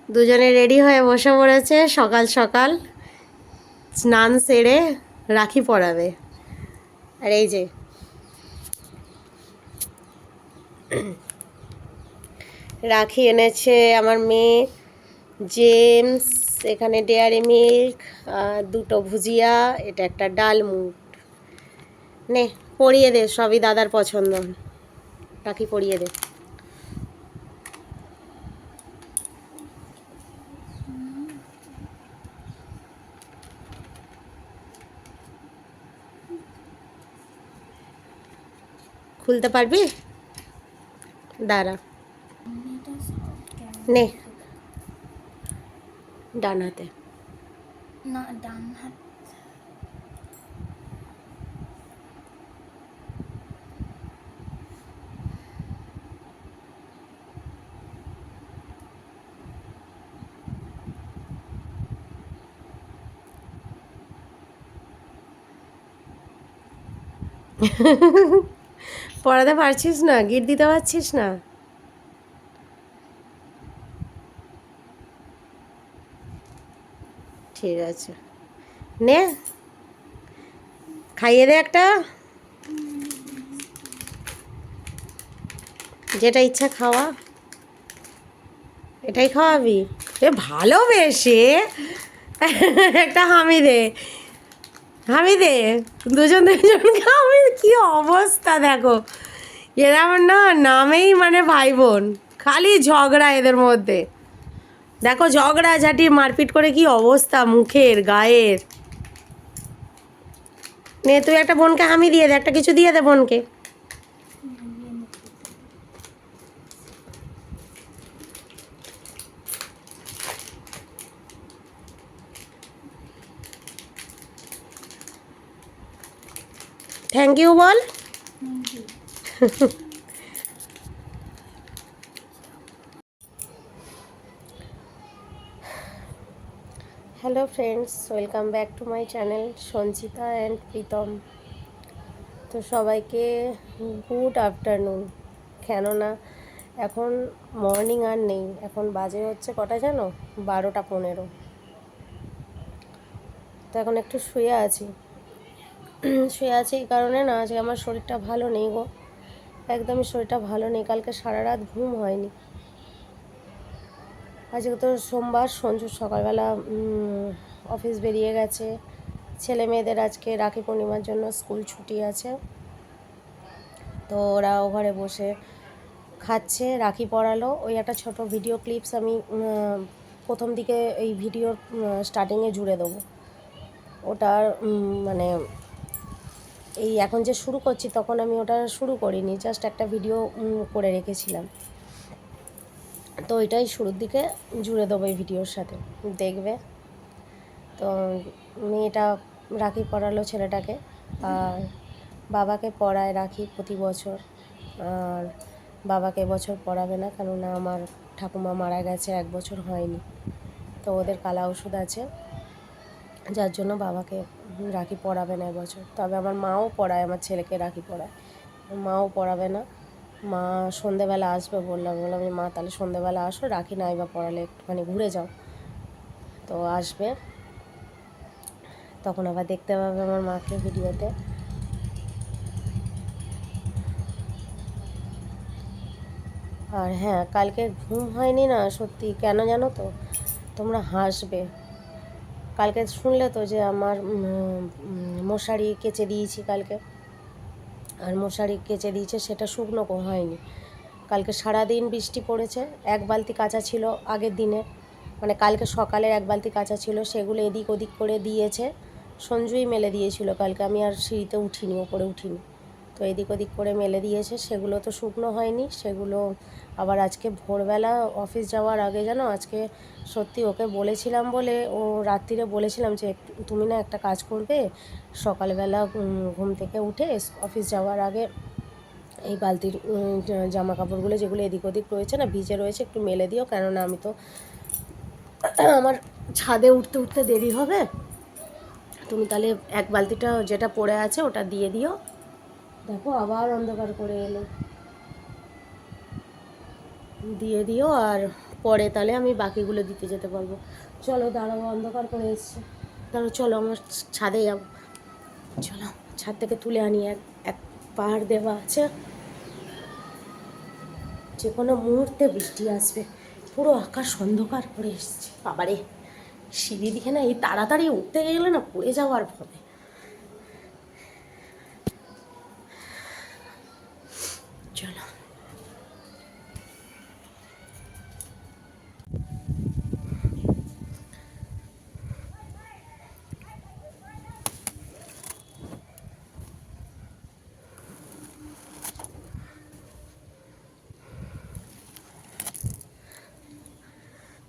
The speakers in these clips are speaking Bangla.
দুজনে রেডি হয়ে বসে পড়েছে সকাল সকাল, স্নান সেরে রাখি পরাবে। আর এই যে রাখি এনেছে আমার মেয়ে জেমস, এখানে ডেয়ারি মিল্ক, দুটো ভুজিয়া, এটা একটা ডালমুট। নে পরিয়ে দে, সবই দাদার পছন্দ। রাখি পরিয়ে দে। খুলতে পারবি? দাঁড়া, নে ডান হাতে। না, ডান হাত। পড়াতে পারছিস না? গিট দিতে পারছিস না? ঠিক আছে, নে খাইয়ে দে একটা, যেটা ইচ্ছা খাওয়া। এটাই খাওয়াবি? এ ভালোবেসে একটা হামি দে, হামি দে। দুজন দুজনকে হামি, কি অবস্থা দেখো। এরা আমার না নামেই মানে ভাই বোন, খালি ঝগড়া এদের মধ্যে। দেখো ঝগড়া ঝাঁটি মারপিট করে কি অবস্থা মুখের গায়ের। নে তুই একটা বোনকে হামি দিয়ে দে, একটা কিছু দিয়ে দে বোনকে। থ্যাংক ইউ বল। Hello friends, welcome back to my channel Sanchita and Pritam. তো সবাইকে গুড আফটারনুন। কেননা এখন মর্নিং আর নেই, এখন বাজে হচ্ছে কটা জানো? 12:15। তো এখন একটু শুয়ে আছি। শুয়ে আছি এই কারণে না, আজকে আমার শরীরটা ভালো নেই গো, একদমই শরীরটা ভালো নেই। কালকে সারা রাত ঘুম হয়নি। আজকে তো সোমবার, সঞ্জু সকালবেলা অফিস বেরিয়ে গেছে। ছেলে মেয়েদের আজকে রাখি পূর্ণিমার জন্য স্কুল ছুটি আছে, তো ওরা ঘরে বসে খাচ্ছে। রাখি পরালো, ওই একটা ছোট ভিডিও ক্লিপস আমি প্রথম দিকে এই ভিডিওর স্টার্টিংয়ে জুড়ে দেবো। ওটার মানে এই এখন যে শুরু করছি, তখন আমি ওটা শুরু করিনি, জাস্ট একটা ভিডিও করে রেখেছিলাম। তো এটাই শুরুর দিকে জুড়ে দেবো এই ভিডিওর সাথে, দেখবে। তো মেয়েটা রাখি পরালো ছেলেটাকে, আর বাবাকে পরায় রাখি প্রতি বছর। আর বাবাকে এবছর পরাবে না, কেননা আমার ঠাকুমা মারা গেছে, 1 বছর হয়নি। তো ওদের কালা ওষুধ আছে, যার জন্য বাবাকে রাখি পরাবে না এবছর। তবে আমার মাও পরায়, আমার ছেলেকে রাখি পরায়, মাও পরাবে না। মা সন্ধেবেলা আসবে বললাম, মা তাহলে সন্ধেবেলা আসো, রাখি নাই বা পরালে একটুখানি ঘুরে যাও। তো আসবে, তখন আবার দেখতে পাবে আমার মাকে ভিডিওতে। আর হ্যাঁ, কালকে ঘুম হয়নি না সত্যি, কেন জানো তো? তোমরা হাসবে। কালকে শুনলে তো যে আমার মশারি কেচে দিয়েছি কালকে, আর মশারি কেচে দিয়েছে সেটা শুকনো হয়নি। কালকে সারাদিন বৃষ্টি পড়েছে, 1 বালতি কাঁচা ছিল আগের দিনে, মানে কালকে সকালের 1 বালতি কাঁচা ছিল, সেগুলো এদিক ওদিক করে দিয়েছে। সঞ্জুই মেলে দিয়েছিল কালকে, আমি আর সিঁড়িতে উঠিনি, ওপরে উঠিনি। তো এদিক ওদিক করে মেলে দিয়েছে, সেগুলো তো শুকনো হয়নি। সেগুলো আবার আজকে ভোরবেলা অফিস যাওয়ার আগে জানো, আজকে সত্যি ওকে বলেছিলাম বলে, ও রাত্রিরে বলেছিলাম যে তুমি না একটা কাজ করবে, সকালবেলা ঘুম থেকে উঠে অফিস যাওয়ার আগে এই বালতির জামা কাপড়গুলো যেগুলো এদিক ওদিক রয়েছে না, ভিজে রয়েছে, একটু মেলে দিও, কেননা আমি তো আমার ছাদে উঠতে উঠতে দেরি হবে। তুমি তাহলে 1 বালতিটা যেটা পড়ে আছে ওটা দিয়ে দিও। দেখো আবার অন্ধকার করে এলো, দিয়ে দিও। আর পরে, তাহলে আমি বাকিগুলো দিতে যেতে পারবো। চলো দাঁড়াও, অন্ধকার করে এসছে, দাঁড়াও চলো আমার ছাদে যাবো, চলো ছাদ থেকে তুলে আনি। এক এক পাহাড় দেওয়া আছে, যে কোনো মুহূর্তে বৃষ্টি আসবে, পুরো আকাশ অন্ধকার করে এসছে। বাবারে, সিঁড়ি দিকে না এই তাড়াতাড়ি উঠতে গেলে না পড়ে যাওয়ার ভয়। চলো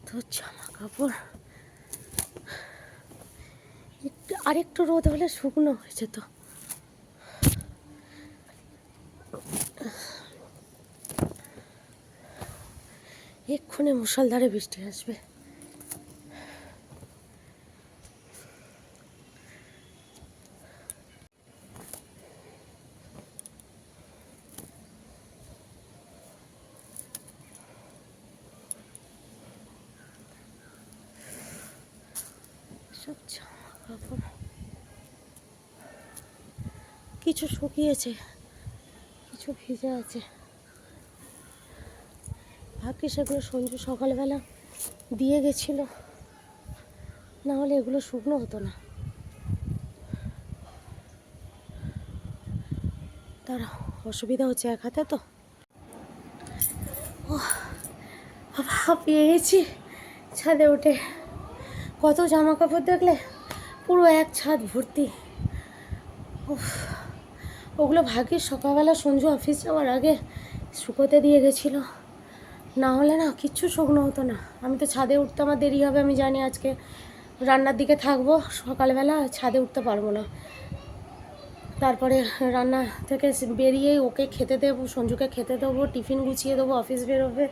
তো জামা কাপড় আরেকটু রোদ হলে শুকনো হয়েছে তো। এক্ষুনি মুষলধারে বৃষ্টি আসবে। সব জামা কাপড় কিছু শুকিয়েছে, কিছু ভিজে আছে। ভাগ্যে সেগুলো সঞ্জু সকালবেলা দিয়ে গেছিল, না হলে এগুলো শুকনো হতো না। তারা অসুবিধা হচ্ছে এক হাতে তো। পেয়ে গেছি ছাদে উঠে। কত জামা কাপড় দেখলে, পুরো এক ছাদ ভর্তি। ওগুলো ভাগ্যিস সকালবেলা সঞ্জু অফিস যাওয়ার আগে শুকোতে দিয়ে গেছিলো, না হলে না কিচ্ছু শুকনো হতো না। আমি তো ছাদে উঠতে আমার দেরি হবে, আমি জানি আজকে রান্নার দিকে থাকবো, সকালবেলা ছাদে উঠতে পারবো না। তারপরে রান্না থেকে বেরিয়েই ওকে খেতে দেবো, সঞ্জুকে খেতে দেবো, টিফিন গুছিয়ে দেবো, অফিস বেরোবে,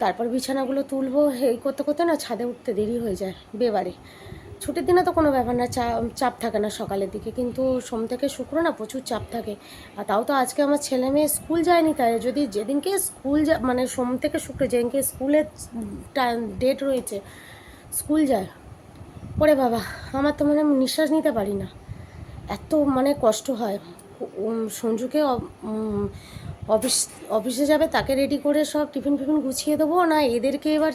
তারপর বিছানাগুলো তুলবো, এই করতে করতে না ছাদে উঠতে দেরি হয়ে যায় বেবারে। ছুটির দিনে তো কোনো ব্যাপার না, চাপ থাকে না সকালের দিকে, কিন্তু সোম থেকে শুক্র না প্রচুর চাপ থাকে। আর তাও তো আজকে আমার ছেলে মেয়ে স্কুল যায়নি, তাই যদি যেদিনকে স্কুল মানে সোম থেকে শুক্র যেদিনকে স্কুলের ডেট রয়েছে স্কুল যায়, ওরে বাবা আমার তো মানে নিঃশ্বাস নিতে পারি না, এত মানে কষ্ট হয়। সঞ্জুকে অফিসে যাবে, তাকে রেডি করে সব টিফিন ফিফিন গুছিয়ে দেবো, না এদেরকে এবার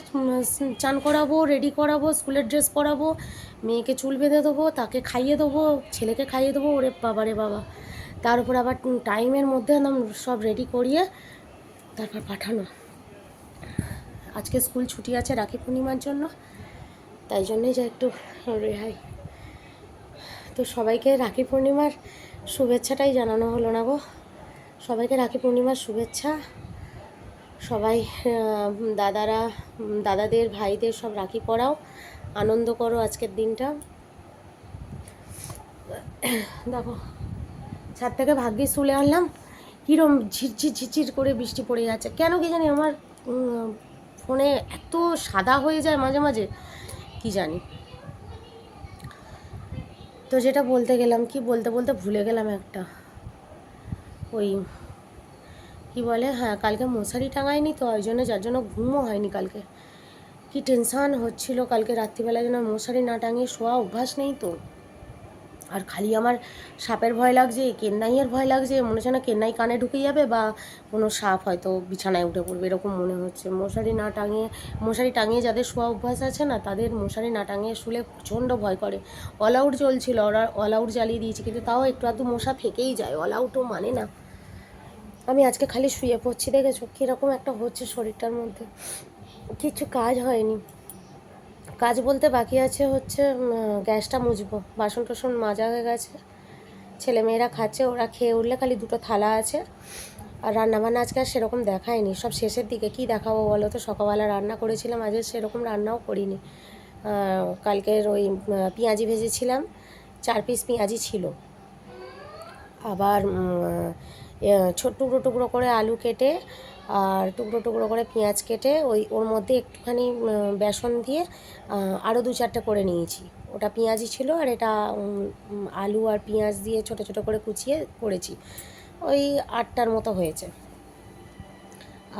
চান করাবো, রেডি করাবো, স্কুলের ড্রেস পরাবো, মেয়েকে চুল বেঁধে দেবো, তাকে খাইয়ে দেবো, ছেলেকে খাইয়ে দেবো, ওরে বাবা রে বাবা। তার উপর আবার টাইমের মধ্যে একদম সব রেডি করিয়ে তারপর পাঠানো। আজকে স্কুল ছুটি আছে রাখি পূর্ণিমার জন্য, তাই জন্যই যা একটু রেহাই। তো সবাইকে রাখি পূর্ণিমার শুভেচ্ছাটাই জানানো হলো না গো। সবাইকে রাখি পূর্ণিমার শুভেচ্ছা। সবাই দাদারা, দাদাদের, ভাইদের সব রাখি পরাও, আনন্দ করো আজকের দিনটা। দেখো ছাদ থেকে ভাগ্যিস তুলে আনলাম, কীরম ঝিরঝির ঝিরঝির করে বৃষ্টি পড়ে যাচ্ছে। কেন কি জানি আমার ফোনে এত সাদা হয়ে যায় মাঝে মাঝে, কি জানি। তো যেটা বলতে গেলাম, কি বলতে বলতে ভুলে গেলাম একটা, ওই কি বলে, হ্যাঁ কালকে মশারি টাঙায়নি তো, ওই জন্য যার জন্য ঘুমও হয়নি কালকে। কি টেনশান হচ্ছিল কালকে রাত্রিবেলা, যেন মশারি না টাঙিয়ে শোয়া অভ্যাস নেই তো। আর খালি আমার সাপের ভয় লাগছে, কেন্নাইয়ের ভয় লাগছে, মনে হচ্ছে না কেন্নাই কানে ঢুকে যাবে বা কোনো সাপ হয়তো বিছানায় উঠে পড়বে, এরকম মনে হচ্ছে। মশারি টাঙিয়ে যাদের শোয়া অভ্যাস আছে না, তাদের মশারি না টাঙিয়ে শুলে প্রচণ্ড ভয় করে। অল আউট চলছিল, অল আউট জ্বালিয়ে দিয়েছি, কিন্তু তাও একটু আধটু মশা থেকেই যায়, অল আউটও মানে না। আমি আজকে খালি শুয়ে পড়ছি, দেখেছো কীরকম একটা হচ্ছে শরীরটার মধ্যে, কিছু কাজ হয়নি। কাজ বলতে বাকি আছে হচ্ছে গ্যাসটা মুছবো, বাসন টাসন মাজা হয়ে গেছে, ছেলেমেয়েরা খাচ্ছে, ওরা খেয়ে উঠলে খালি দুটো থালা আছে। আর রান্নাবান্না আজকে আর সেরকম দেখায়নি, সব শেষের দিকে কি দেখাবো বলো তো। সকালবেলা রান্না করেছিলাম, আজকে সেরকম রান্নাও করিনি। কালকের ওই পেঁয়াজি ভেজেছিলাম, 4 পিস পেঁয়াজি ছিল, আবার ছোট টুকরো টুকরো করে আলু কেটে আর টুকরো টুকরো করে পেঁয়াজ কেটে ওর মধ্যে একটুখানি বেসন দিয়ে আরও 2-4টে করে নিয়েছি। ওটা পেঁয়াজি ছিল, আর এটা আলু আর পেঁয়াজ দিয়ে ছোটো ছোটো করে কুচিয়ে করেছি। ওই 8টার মতো হয়েছে।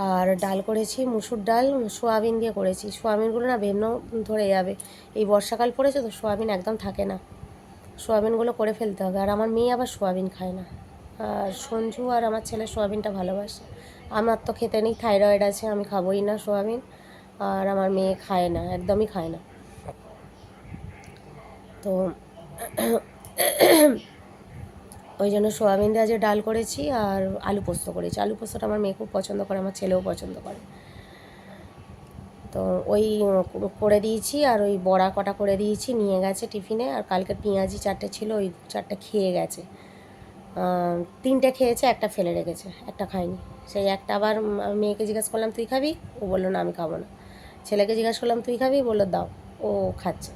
আর ডাল করেছি মুসুর ডাল, সোয়াবিন দিয়ে করেছি। সোয়াবিনগুলো না বেন্ন ধরে যাবে, এই বর্ষাকাল পড়েছে তো সোয়াবিন একদম থাকে না, সোয়াবিনগুলো করে ফেলতে হবে। আর আমার মেয়ে আবার সোয়াবিন খায় না, আর সঞ্জু আর আমার ছেলে সোয়াবিনটা ভালোবাসে। আমার তো খেতে নেই, থাইরয়েড আছে, আমি খাবোই না সোয়াবিন। আর আমার মেয়ে খায় না, একদমই খায় না। তো ওই জন্য সোয়াবিন দিয়ে আজকে ডাল করেছি আর আলু পোস্ত করেছি। আলু পোস্তটা আমার মেয়ে খুব পছন্দ করে, আমার ছেলেও পছন্দ করে। তো ওই করে দিয়েছি, আর ওই বড়া কটা করে দিয়েছি, নিয়ে গেছে টিফিনে। আর কালকে পেঁয়াজি 4টে ছিল, ওই 4টে খেয়ে গেছে। 3টে খেয়েছে, একটা ফেলে রেখেছে, একটা খায়নি। সেই একটা আবার মেয়েকে জিজ্ঞাসা করলাম তুই খাবি, ও বললো না আমি খাবো না। ছেলেকে জিজ্ঞাসা করলাম তুই খাবি, বললো দাও, ও খাচ্ছে।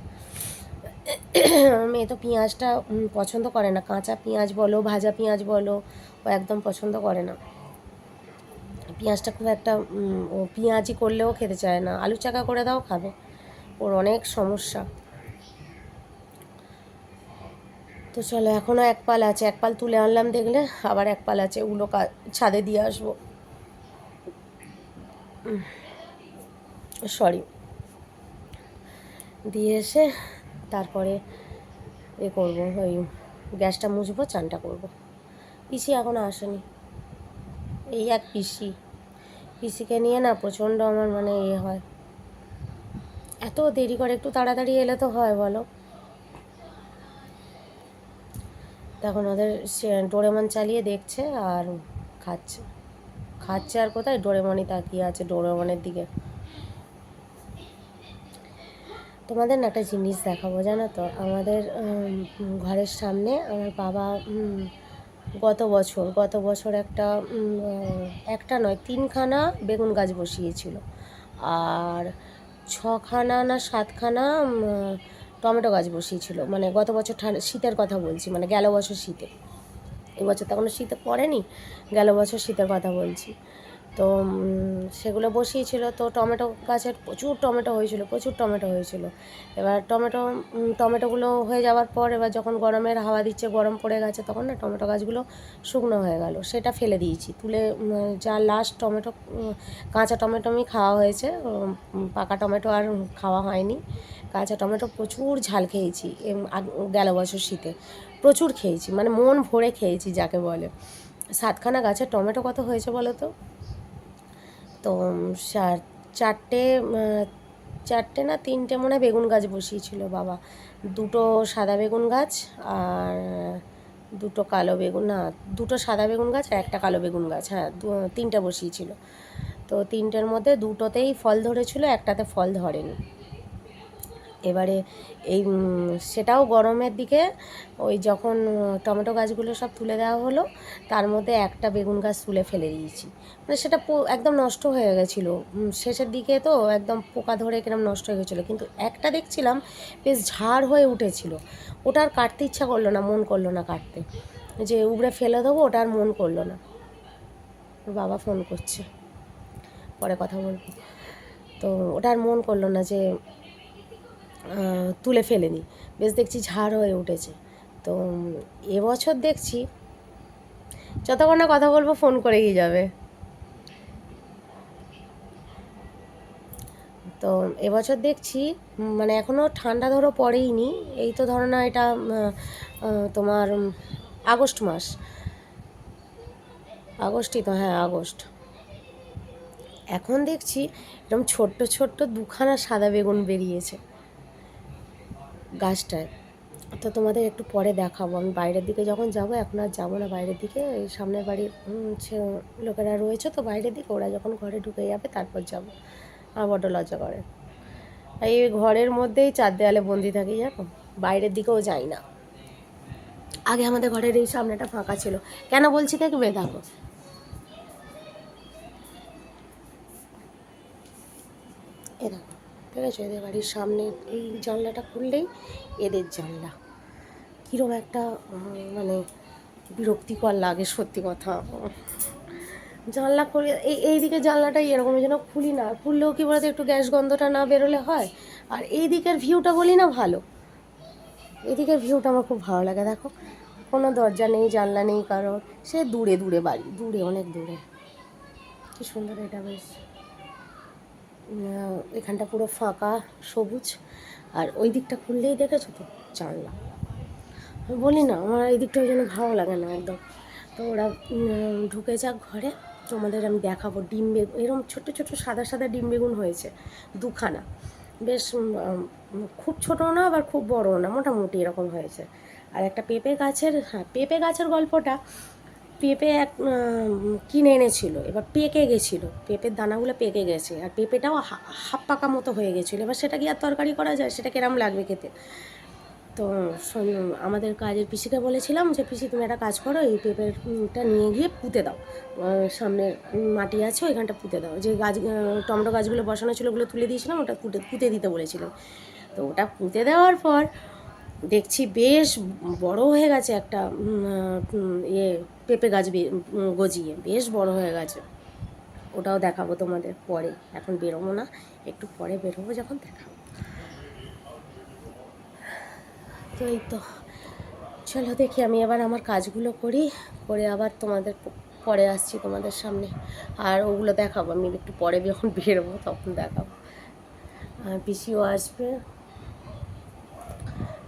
মেয়ে তো পেঁয়াজটা পছন্দ করে না, কাঁচা পেঁয়াজ বলো ভাজা পেঁয়াজ বলো ও একদম পছন্দ করে না। পেঁয়াজটা খুব একটা ও পেঁয়াজি করলেও খেতে চায় না, আলু চাকা করে দাও খাবে, ওর অনেক সমস্যা। তো চলো, এখনও এক পাল আছে, এক পাল তুলে আনলাম দেখলে, আবার এক পাল আছে, ওগুলো ছাদে দিয়ে আসবো। সরি, দিয়ে এসে তারপরে করবো, ওই গ্যাসটা মুছবো, চানটা করবো। পিসি এখনও আসেনি, এই এক পিসিকে নিয়ে না প্রচণ্ড আমার মানে হয়, এত দেরি করে, একটু তাড়াতাড়ি এলে তো হয় বলো। তখন ওদের ডোরেমন চালিয়ে দেখছে আর খাচ্ছে, আর কোথায়, ডোরেমনই তাকিয়ে আছে ডোরেমনের দিকে। তোমাদের না একটা জিনিস দেখাবো জানো তো, আমাদের ঘরের সামনে আমার বাবা গত বছর একটা নয় 3খানা বেগুন গাছ বসিয়েছিল, আর 6খানা না 7খানা টমেটো গাছ বসিয়েছিল। মানে গত বছর শীতের কথা বলছি, মানে গেল বছর শীতে, এবছর তো এখনো শীতে পড়েনি, গেল বছর শীতের কথা বলছি। তো সেগুলো বসিয়েছিল, তো টমেটো গাছের প্রচুর টমেটো হয়েছিল। এবার টমেটোগুলো হয়ে যাওয়ার পর, এবার যখন গরমের হাওয়া দিচ্ছে, গরম পড়ে গেছে, তখন না টমেটো গাছগুলো শুকনো হয়ে গেল, সেটা ফেলে দিয়েছি তুলে। যা লাস্ট টমেটো, কাঁচা টমেটো আমি খাওয়া হয়েছে, পাকা টমেটো আর খাওয়া হয়নি। কাঁচা টমেটো প্রচুর ঝাল খেয়েছি গেল বছর শীতে, প্রচুর খেয়েছি, মানে মন ভরে খেয়েছি যাকে বলে। 7খানা গাছের টমেটো কত হয়েছে বলো তো? তো চারটে চারটে না 3টে মনে হয় বেগুন গাছ বসিয়েছিল বাবা, 2টো সাদা বেগুন গাছ আর 2টো কালো বেগুন, না 2টো সাদা বেগুন গাছ আর একটা কালো বেগুন গাছ, হ্যাঁ 3টে বসিয়েছিল। তো 3টের মধ্যে 2টোতেই ফল ধরেছিল, একটাতে ফল ধরেনি। এবারে এই সেটাও গরমের দিকে, ওই যখন টমেটো গাছগুলো সব তুলে দেওয়া হলো, তার মধ্যে একটা বেগুন গাছ তুলে ফেলে দিয়েছি, মানে সেটা একদম নষ্ট হয়ে গেছিলো, শেষের দিকে তো একদম পোকা ধরে কিরম নষ্ট হয়ে গেছিলো। কিন্তু একটা দেখছিলাম বেশ ঝাড় হয়ে উঠেছিল, ওটা আর কাটতে ইচ্ছা করলো না, মন করলো না কাটতে, যে উবড়ে ফেলে দেবো, ওটা আর মন করলো না। বাবা ফোন করছে, পরে কথা বলবো। তো ওটা আর মন করলো না যে তুলে ফেলেনি, বেশ দেখছি ঝাড় হয়ে উঠেছে। তো এবছর দেখছি যতক্ষণ না কথা বলবো ফোন করেই যাবে। তো এবছর দেখছি মানে এখনও ঠান্ডা ধরো পড়েইনি, এই তো ধরো না এটা তোমার আগস্ট মাস, আগস্টই তো, হ্যাঁ আগস্ট। এখন দেখছি এরকম ছোট্ট 2খানা সাদা বেগুন বেরিয়েছে গাছটায়। তো তোমাদের একটু পরে দেখাবো, আমি বাইরের দিকে যখন যাব, এখন আর যাবো না বাইরের দিকে, এই সামনের বাড়ির লোকেরা রয়েছে তো বাইরের দিকে, ওরা যখন ঘরে ঢুকে যাবে তারপর যাব। আমার বড্ড লজ্জা করে, এই ঘরের মধ্যেই 4 দেয়ালে বন্দি থাকি জানো, বাইরের দিকেও যাই না। আগে আমাদের ঘরের এই সামনেটা ফাঁকা ছিল, কেন বলছি দেখবে, দেখো এ দেখো, ঠিক আছে, এদের বাড়ির সামনে এই জানলাটা খুললেই এদের জানলা, কীরকম একটা মানে বিরক্তিকর লাগে সত্যি কথা। জানলা খুলে এইদিকে জানলাটাই এরকম যেন খুলি না, খুললেও কি বলতো একটু গ্যাস গন্ধটা না বেরোলে হয়। আর এই দিকের ভিউটা বলি না ভালো, এদিকের ভিউটা আমার খুব ভালো লাগে। দেখো কোনো দরজা নেই, জানলা নেই কারোর, সে দূরে বাড়ি, অনেক দূরে। কি সুন্দর এটা বেশ। এখানটা পুরো ফাঁকা সবুজ, আর ওই দিকটা খুললেই দেখেছো তো জানলা। আমি বলি না আমার এই দিকটা ওই জন্য ভালো লাগে না একদম। তো ওরা ঢুকে যাক ঘরে, তোমাদের আমি দেখাবো। ডিম বেগুন এরকম ছোটো ছোটো সাদা সাদা ডিম বেগুন হয়েছে দুখানা, বেশ খুব ছোটো না আবার খুব বড়ও না, মোটামুটি এরকম হয়েছে। আর একটা পেঁপে গাছের, হ্যাঁ পেঁপে গাছের গল্পটা, পেঁপে এক কিনে এনেছিল, এবার পেকে গেছিলো, পেঁপের দানাগুলো পেকে গেছে, আর পেঁপেটাও হাফ পাকা মতো হয়ে গেছিলো। এবার সেটা কি আর তরকারি করা যায়, সেটা কিরম লাগবে খেতে। তো আমাদের কাজের পিসিকে বলেছিলাম যে পিসি তুমি একটা কাজ করো, এই পেঁপেটা নিয়ে গিয়ে পুঁতে দাও, সামনে মাটি আছে ওইখানটা পুঁতে দাও। যে গাছ টমেটো গাছগুলো বসানো ছিল ওগুলো তুলে দিয়েছিলাম, ওটা পুঁতে দিতে বলেছিলাম। তো ওটা পুঁতে দেওয়ার পর দেখছি বেশ বড় হয়ে গেছে একটা পেঁপে গাছ গজিয়ে বেশ বড় হয়ে গেছে। ওটাও দেখাবো তোমাদের পরে, এখন বেরোবো না, একটু পরে বেরোবো যখন দেখাবো। তো এই তো চলো দেখি আমি আবার আমার কাজগুলো করি, করে আবার তোমাদের পরে আসছি তোমাদের সামনে। আর ওগুলো দেখাবো আমি একটু পরে যখন বেরোবো তখন দেখাবো। পিসিও আসবে।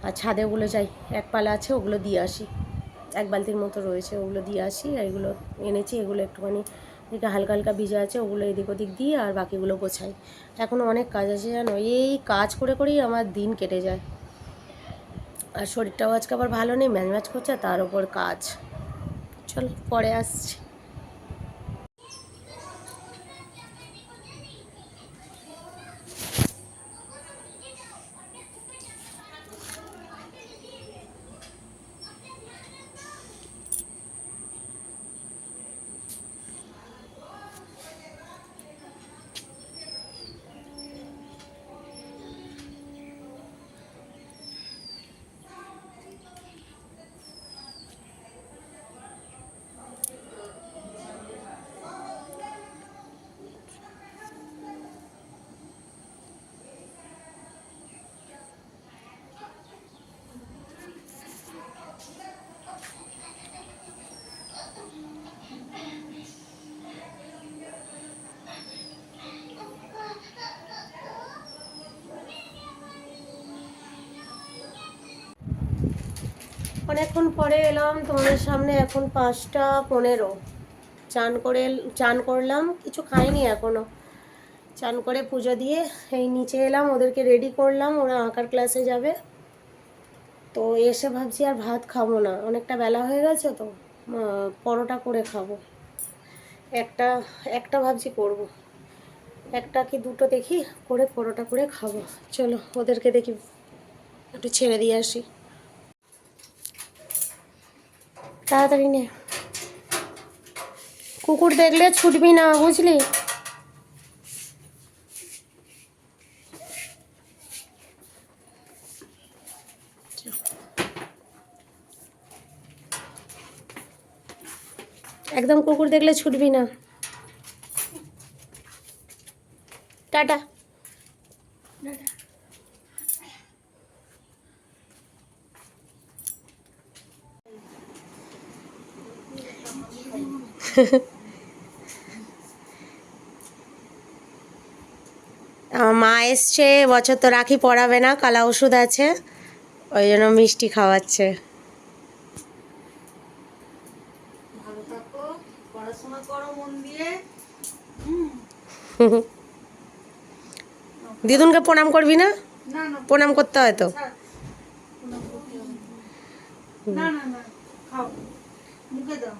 আর ছাদে ওগুলো যাই, এক পালা আছে ওগুলো দিয়ে আসি, এক বালতির মতো রয়েছে ওগুলো দিয়ে আসি। আর এগুলো এনেছি, এগুলো একটুখানি এদিকে হালকা হালকা ভিজে আছে, ওগুলো এদিক ওদিক দিয়ে আর বাকিগুলো গোছাই। এখনও অনেক কাজ আছে জানো, এই কাজ করে করেই আমার দিন কেটে যায়। আর শরীরটাও আজকে আবার ভালো নেই, ম্যাচ ম্যাচ করছে, তার উপর কাজ। চল পরে আসছি। অনেকক্ষণ পরে এলাম তোমাদের সামনে, এখন 5টা 15। চান করলাম, কিছু খাইনি এখনও। চান করে পুজো দিয়ে এই নিচে এলাম, ওদেরকে রেডি করলাম, ওরা আঁকার ক্লাসে যাবে। তো এসে ভাবছি আর ভাত খাবো না, অনেকটা বেলা হয়ে গেছে, তো পরোটা করে খাবো। একটা একটা ভাবছি করব, একটা কি দুটো দেখি করে পরোটা করে খাবো। চলো ওদেরকে দেখি একটু ছেড়ে দিয়ে আসি, তাড়াতাড়ি নে। কুকুর দেখলে ছুটবি না বুঝলি। একদম কুকুর দেখলে ছুটবি না। টাটা। আমার মা এসছে, বছর তো রাখি পরাবে না, কালা ওষুধ আছে, ওই জন্য মিষ্টি খাওয়াচ্ছে। দিদুনকে প্রণাম করবি না? প্রণাম করতে হয় তো। না না না, খাও, মুখে দাও,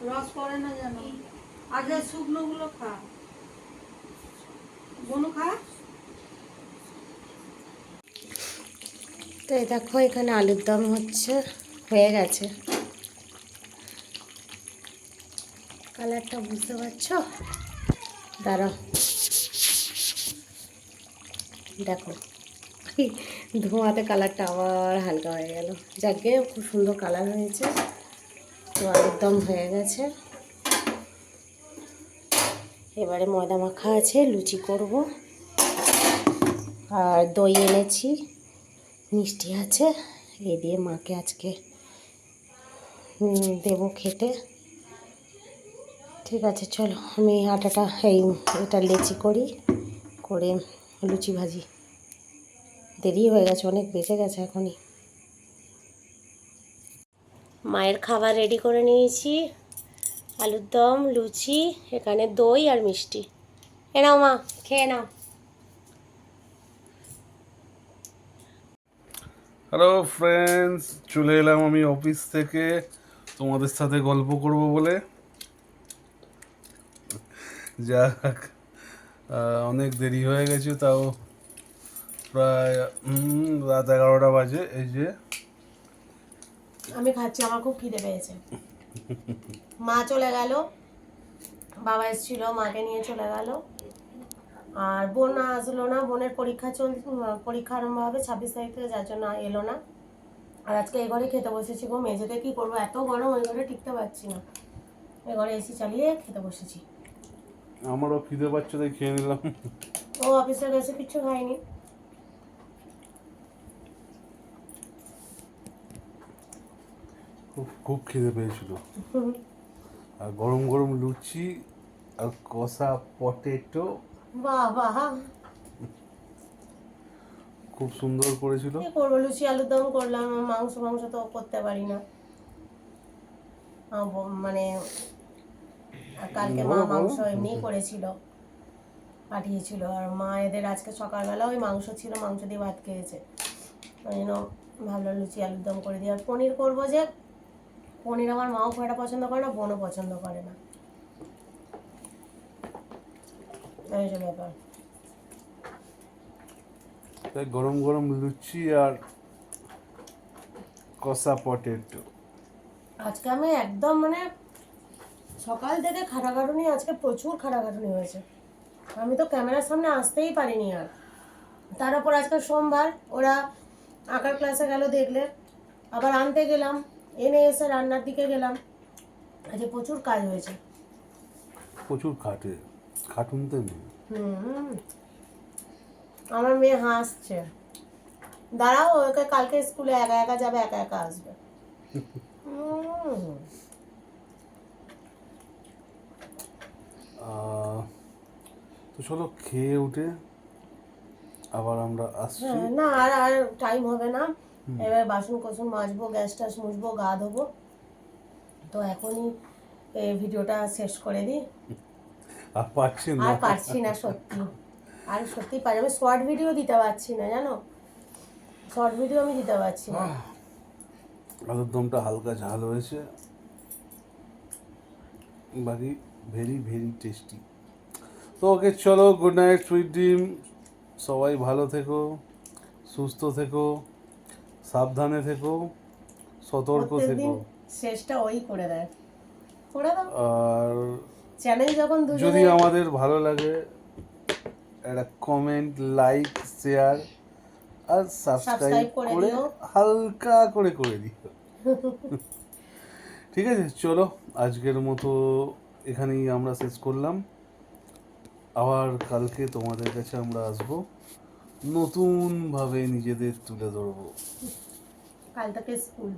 রস পড়ে না জানো, আগে শুকনো গুলো খা, বনু খা। তো এই দেখো এখানে আলুর দম হচ্ছে, হয়ে গেছে। কালারটা বুঝতে পারছো? দাঁড়াও দেখো, ধোঁয়াতে কালারটা আবার হালকা হয়ে গেল। যাকে খুব সুন্দর কালার হয়েছে। তো আলুর দম হয়ে গেছে, এবারে ময়দা মাখা আছে, লুচি করব। আর দই এনেছি, মিষ্টি আছে, এই দিয়ে মাকে আজকে দেবো খেতে। ঠিক আছে চলো, আমি আটাটা এটা লেচি করি, করে লুচি ভাজি। দেরি হয়ে গেছে, অনেক বেজে গেছে এখনই। মায়ের খাবার রেডি করে নিয়েছি, আলুর দম, লুচি, এখানে দই আর মিষ্টি। এ নাও মা, খেয়ে নাও। হ্যালো ফ্রেন্ডস, চলে এলাম আমি অফিস থেকে তোমাদের সাথে গল্প করব বলে। যাক, অনেক দেরি হয়ে গেছে, তাও প্রায় রাত 11টা বাজে। এই যে আমি খাচ্ছি, আমার খুব খিদে পেয়েছে। মা চলে গেল, বাবা এসেছিল, মাকে নিয়ে চলে গেল। আর বোন আসলো না, বোনের পরীক্ষা আরম্ভ হবে 26 তারিখ থেকে, যার জন্য এলো না। আর আজকে এ ঘরে খেতে বসেছি গো, মেঝেতে কি করবো, এত গরম, ওই ঘরে টিকতে পারছি না। এ ঘরে এসি চালিয়ে খেতে বসেছি। আমারও খিদে পাচ্ছে, তাই খেয়ে নিলাম। ও অফিসে গেছে, কিচ্ছু খাইনি। খুব খুব খিদে পেয়েছিল। আর গরম গরম লুচি আর কষা পটেটো বাহ বাহ, খুব সুন্দর করেছিল। কি করবো, লুচি আলুর দম করলাম। মাংস মাংস তো করতে পারি না। মানে কালকে মা বলো, বলো। মাংস এমনিই করেছিল, পাঠিয়েছিল। আর মা এদের আজকে সকালবেলা ওই মাংস ছিল, মাংস দিয়ে ভাত খেয়েছে। ওই জন্য ভাবলাম লুচি আলুর দম করে দিই। আর পনির করবো, যে পনির আমার মাও খুব একটা পছন্দ করে না, বোনও পছন্দ করে না, এই যে ব্যাপার। তাই গরম গরম লুচি আর কষা পটেটো। আজকে আমি একদম মানে সকাল থেকে খাটাখাটুনি, আজকে প্রচুর খাটাখাটুনি হয়েছে। আমি তো ক্যামেরার সামনে আসতেই পারিনি আর। তার উপর আজকে সোমবার, ওরা আঁকার ক্লাসে গেল দেখলে, আবার আনতে গেলাম, এনে এসে রান্নার দিকে গেলাম। আজকে প্রচুর কাজ হয়েছে। প্রচুর খাটুন তো নেই। হুম, আমার মেয়ে হাসছে। দাঁড়াও, ওকে কালকে স্কুলে একা একা যাবে, একা একা আসবে। তো চলো খেয়ে উঠে আবার আমরা আসছি। হ্যাঁ, না আর আর টাইম হবে না। এবার বাসন কোসন মাজবো, গ্যাস ট্যাস মুছবো, গা ধোবো। তো এখনই এই ভিডিওটা শেষ করে দিই। আর পারছি না। আর পারছি না সত্যি, আর সত্যি পারি। আমি শর্ট ভিডিও দিতে পারছি না, জানো, শর্ট ভিডিও আমি দিতে পারছি না। আলুর দমটা হালকা ঝাল হয়েছে, বাকি ভেরি ভেরি টেস্টি। তো ওকে চলো, গুড নাইট সুইট ড্রিম। সবাই ভালো থেকো, সুস্থ থেকো, সাবধানে থেকো, সতর্ক প্রত্যেকদিন থেকো। শেষটা ওই করে দেয়, করে দাও। আর চ্যানেল যখন যদি দুজনে আমাদের ভালো লাগে, একটা কমেন্ট, লাইক, শেয়ার আর সাবস্ক্রাইব সাবস্ক্রাইব করে করে দিও। হালকা করে দিও। ঠিক আছে, চলো আজকের মতো এখানেই আমরা শেষ করলাম। আবার কালকে তোমাদের কাছে আমরা আসবো, নতুনভাবে নিজেদের তুলে ধরবো। কাল থেকে স্কুল।